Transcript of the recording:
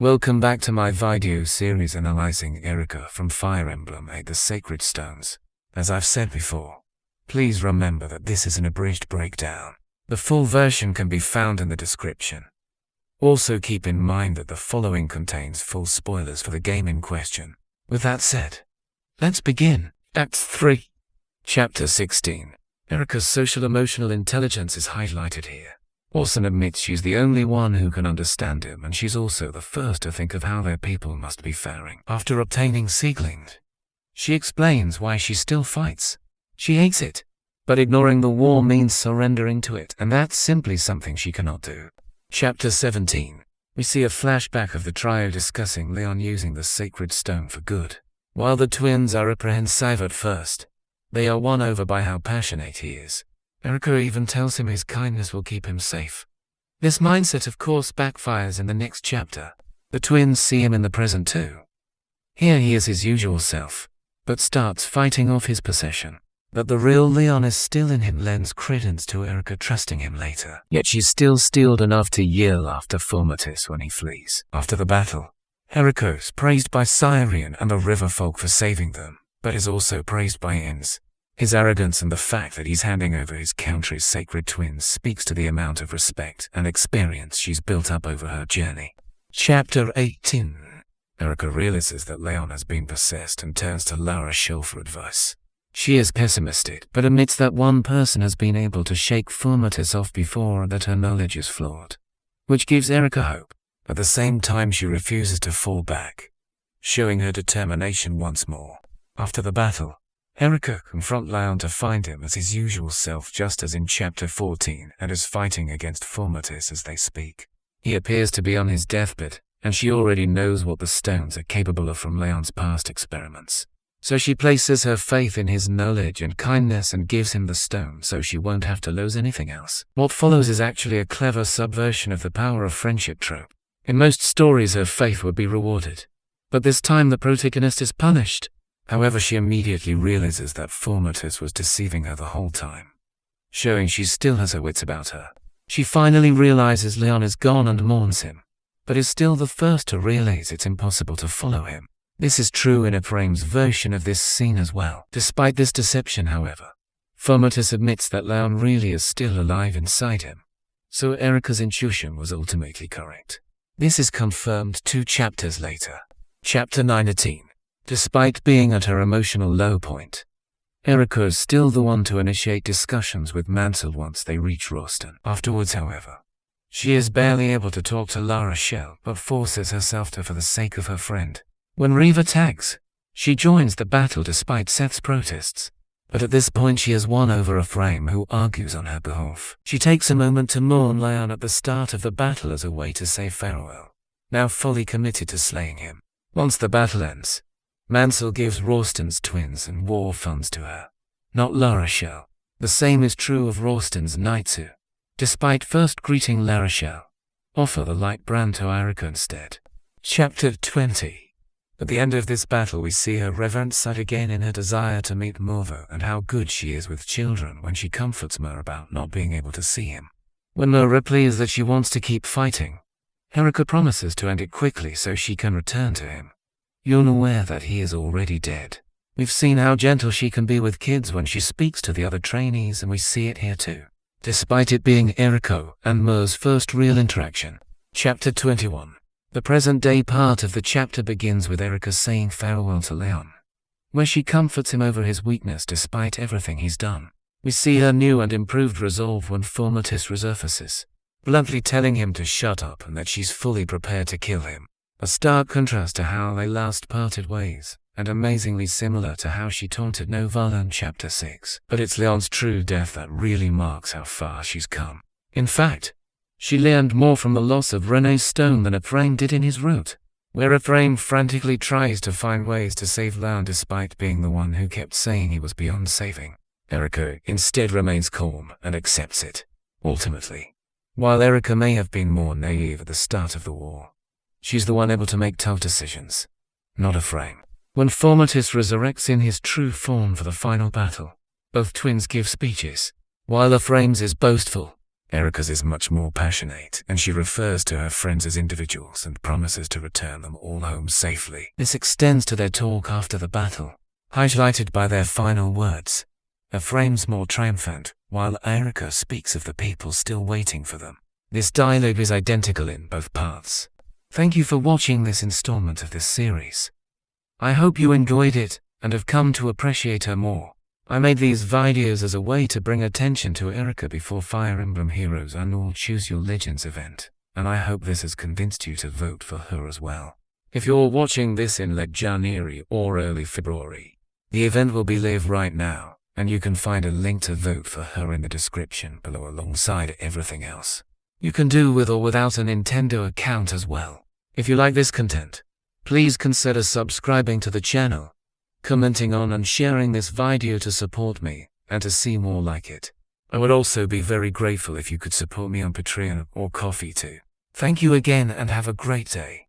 Welcome back to my video series analyzing Eirika from Fire Emblem 8 The Sacred Stones. As I've said before, please remember that this is an abridged breakdown. The full version can be found in the description. Also keep in mind that the following contains full spoilers for the game in question. With that said, let's begin. Act 3. Chapter 16. Eirika's social-emotional intelligence is highlighted here. Orson admits she's the only one who can understand him, and she's also the first to think of how their people must be faring. After obtaining Sieglind, she explains why she still fights. She hates it, but ignoring the war means surrendering to it, and that's simply something she cannot do. Chapter 17. We see a flashback of the trio discussing Leon using the sacred stone for good. While the twins are apprehensive at first, they are won over by how passionate he is. Eirika even tells him his kindness will keep him safe. This mindset of course backfires in the next chapter. The twins see him in the present too. Here he is his usual self, but starts fighting off his possession. That the real Leon is still in him lends credence to Eirika trusting him later. Yet she's still steeled enough to yell after Formatis when he flees. After the battle, Eirika is praised by Cyrian and the river folk for saving them, but is also praised by Inns. His arrogance and the fact that he's handing over his country's sacred twins speaks to the amount of respect and experience she's built up over her journey. Chapter 18. Eirika realizes that Leon has been possessed and turns to Lara Shell for advice. She is pessimistic, but admits that one person has been able to shake Formatis off before and that her knowledge is flawed, which gives Eirika hope. At the same time she refuses to fall back, showing her determination once more. After the battle, Eirika confronts Leon to find him as his usual self just as in Chapter 14 and is fighting against Formatis as they speak. He appears to be on his deathbed, and she already knows what the stones are capable of from Leon's past experiments. So she places her faith in his knowledge and kindness and gives him the stone so she won't have to lose anything else. What follows is actually a clever subversion of the power of friendship trope. In most stories her faith would be rewarded, but this time the protagonist is punished. However, she immediately realizes that Formatis was deceiving her the whole time, showing she still has her wits about her. She finally realizes Leon is gone and mourns him, but is still the first to realize it's impossible to follow him. This is true in Ephraim's version of this scene as well. Despite this deception, however, Formatis admits that Leon really is still alive inside him, so Eirika's intuition was ultimately correct. This is confirmed 2 chapters later. Chapter 19. Despite being at her emotional low point, Eirika is still the one to initiate discussions with Mansell once they reach Roston. Afterwards, however, she is barely able to talk to Lara Shell, but forces herself to for the sake of her friend. When Reva tags, she joins the battle despite Seth's protests, but at this point she has won over Ephraim, who argues on her behalf. She takes a moment to mourn Leon at the start of the battle as a way to say farewell, now fully committed to slaying him. Once the battle ends, Mansell gives Ralston's twins and war funds to her, not Lara Shell. The same is true of Ralston's knights who, despite first greeting Lara Shell, offer the light brand to Eirika instead. Chapter 20. At the end of this battle we see her reverent sight again in her desire to meet Morvo and how good she is with children when she comforts Mer about not being able to see him. When Mer replies that she wants to keep fighting, Eirika promises to end it quickly so she can return to him. You're aware that he is already dead. We've seen how gentle she can be with kids when she speaks to the other trainees, and we see it here too, despite it being Eirika and Mer's first real interaction. Chapter 21. The present-day part of the chapter begins with Eirika saying farewell to Leon, where she comforts him over his weakness despite everything he's done. We see her new and improved resolve when Formatis resurfaces, bluntly telling him to shut up and that she's fully prepared to kill him. A stark contrast to how they last parted ways, and amazingly similar to how she taunted Novala in Chapter 6. But it's Leon's true death that really marks how far she's come. In fact, she learned more from the loss of Rene's stone than Ephraim did in his route, where Ephraim frantically tries to find ways to save Leon despite being the one who kept saying he was beyond saving. Eirika instead remains calm and accepts it. Ultimately, while Eirika may have been more naive at the start of the war, she's the one able to make tough decisions, not Ephraim. When Formatis resurrects in his true form for the final battle, both twins give speeches. While Ephraim's is boastful, Eirika's is much more passionate, and she refers to her friends as individuals and promises to return them all home safely. This extends to their talk after the battle, highlighted by their final words. Ephraim's more triumphant, while Eirika speaks of the people still waiting for them. This dialogue is identical in both parts. Thank you for watching this installment of this series. I hope you enjoyed it, and have come to appreciate her more. I made these videos as a way to bring attention to Eirika before Fire Emblem Heroes Annual Choose Your Legends event, and I hope this has convinced you to vote for her as well. If you're watching this in late January or early February, the event will be live right now, and you can find a link to vote for her in the description below alongside everything else. You can do with or without a Nintendo account as well. If you like this content, please consider subscribing to the channel, commenting on and sharing this video to support me, and to see more like it. I would also be very grateful if you could support me on Patreon or Ko-fi too. Thank you again and have a great day.